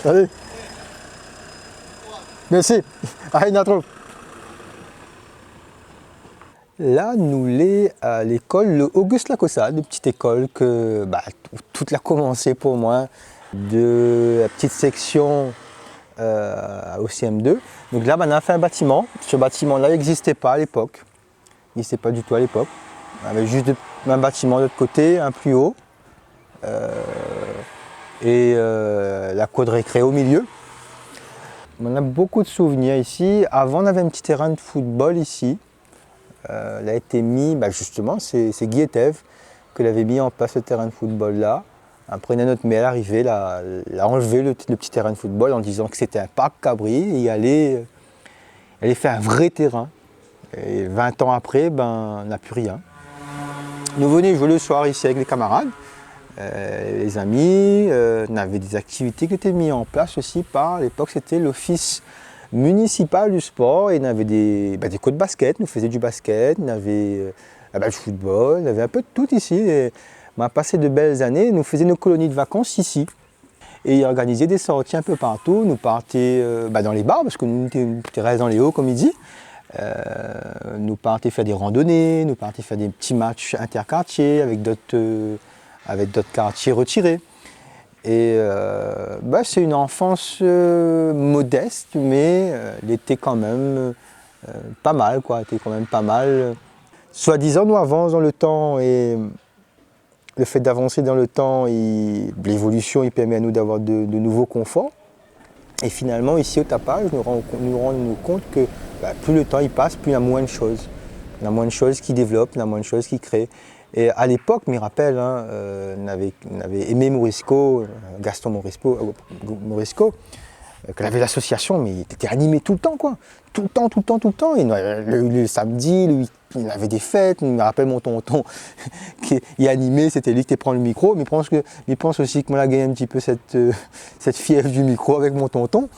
Allez. Merci. Allez, Natro. Là, nous sommes à l'école Auguste Lacossade, une petite école que tout a commencé pour moi, de la petite section au CM2. Donc là, on a fait un bâtiment. Ce bâtiment-là n'existait pas à l'époque. Il n'existait pas du tout à l'époque. On avait juste un bâtiment de l'autre côté, un plus haut. La cour de récré au milieu. On a beaucoup de souvenirs ici. Avant, on avait un petit terrain de football ici. Il a été mis, justement, c'est Guy Etève qui l'avait mis en place ce terrain de football là. Après, notre maire est arrivé, il a enlevé le petit terrain de football en disant que c'était un parc cabri et il allait faire un vrai terrain. Et 20 ans après, on n'a plus rien. Nous venions jouer le soir ici avec les camarades, les amis. On avait des activités qui étaient mises en place aussi par, à l'époque, c'était l'office municipal du sport et on avait des cours de basket, nous faisions du basket, on avait du football, on avait un peu de tout ici. Et on a passé de belles années, nous faisions nos colonies de vacances ici. Et ils organisaient des sorties un peu partout, nous partions dans les bars, parce que nous étions dans les hauts comme il dit. Nous partions faire des randonnées, nous partions faire des petits matchs interquartiers avec d'autres quartiers retirés. Et c'est une enfance modeste, mais elle était quand même pas mal, quoi. Elle était quand même pas mal. Soi-disant, nous avançons dans le temps et le fait d'avancer dans le temps, l'évolution, il permet à nous d'avoir de nouveaux conforts. Et finalement, ici au tapage, nous rendons compte que plus le temps il passe, plus il y a moins de choses. Il y a moins de choses qui développent, il y a moins de choses qui créent. Et à l'époque, je me rappelle, on avait aimé Morisco, Gaston Morisco, qu'on avait l'association, mais il était animé tout le temps, quoi. Tout le temps. Et le samedi, il avait des fêtes. Je me rappelle mon tonton qui est animé, c'était lui qui était prendre le micro. Mais il pense aussi que moi, j'ai gagné un petit peu cette fièvre du micro avec mon tonton.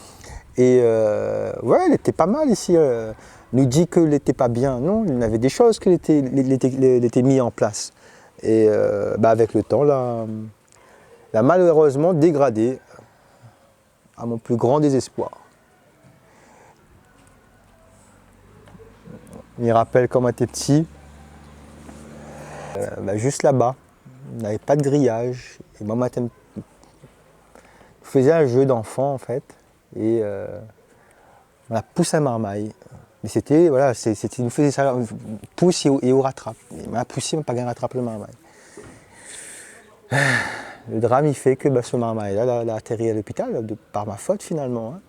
Et elle était pas mal ici. Nous dit qu'elle n'était pas bien. Non, il y avait des choses qui étaient mises en place. Et avec le temps, l'a malheureusement dégradé à mon plus grand désespoir. Je me rappelle quand on était petit, juste là-bas, on n'avait pas de grillage. Et moi, je faisais un jeu d'enfant en fait. Et on a poussé à marmaille. Mais c'était, nous faisait ça, pousse et on rattrape. On a poussé, on n'a pas gagné à rattraper le marmaille. Le drame, il fait que ce marmaille-là, il a atterri à l'hôpital par ma faute finalement. Hein.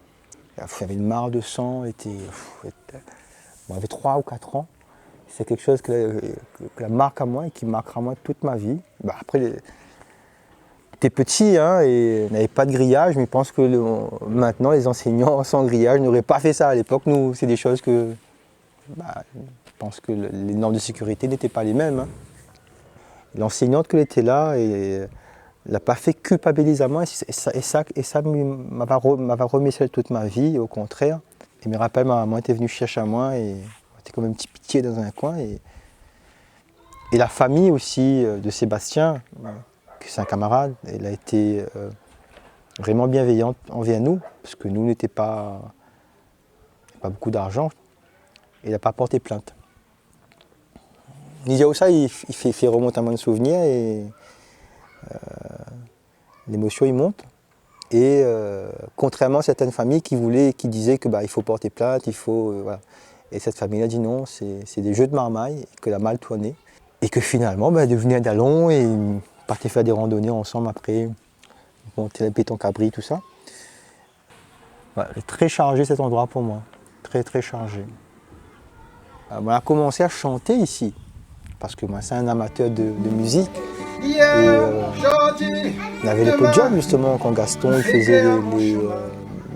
Il y avait une mare de sang, on avait 3 ou 4 ans. C'est quelque chose que la marque à moi et qui marquera moi toute ma vie. Après, j'étais petit et on n'avait pas de grillage, mais je pense que maintenant les enseignants sans grillage n'auraient pas fait ça à l'époque. Nous, c'est des choses que je pense que les normes de sécurité n'étaient pas les mêmes. Hein. L'enseignante qui était là, elle n'a pas fait culpabiliser à moi et ça m'a remis seul toute ma vie, au contraire. Et je me rappelle, ma maman était venue chercher à moi et on était comme un petit pitié dans un coin. Et la famille aussi de Sébastien, que c'est un camarade, elle a été vraiment bienveillante envers nous, parce que nous n'étions pas beaucoup d'argent. Il n'a pas porté plainte. Nidia Oussa, il fait remonter à mon souvenir et l'émotion il monte. Et contrairement à certaines familles qui disaient qu'il faut porter plainte, voilà. Et cette famille a dit non, c'est des jeux de marmaille, que la mal tournait. Et que finalement, devenait un dallon et partait faire des randonnées ensemble après, monter le béton cabri, tout ça. Très chargé cet endroit pour moi, très très chargé. On a commencé à chanter ici, parce que moi c'est un amateur de musique. Et, on avait les podiums justement quand Gaston il faisait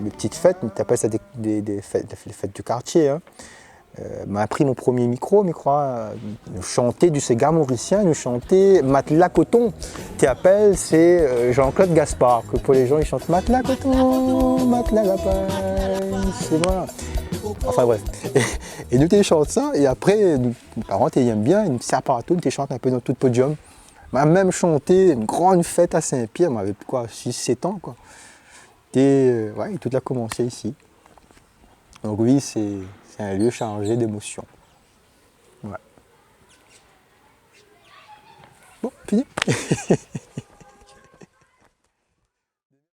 les petites fêtes, on appelle ça des fêtes du quartier. Hein. M'a pris mon premier micro, nous chanter du Sega mauricien, nous chanter Matelas Coton. Tu appelles, c'est Jean-Claude Gaspard, que pour les gens ils chantent Matelas Coton, Matelas Lapin, c'est moi. Enfin bref. Et nous chantent ça, et après, mes parents aiment bien, ils me servent partout, nous chantent un peu dans tout le podium. M'a même chanté une grande fête à Saint-Pierre, on avait 6-7 ans quoi. ouais, tout a commencé ici. Donc oui, c'est un lieu chargé d'émotions. Ouais. Bon, fini.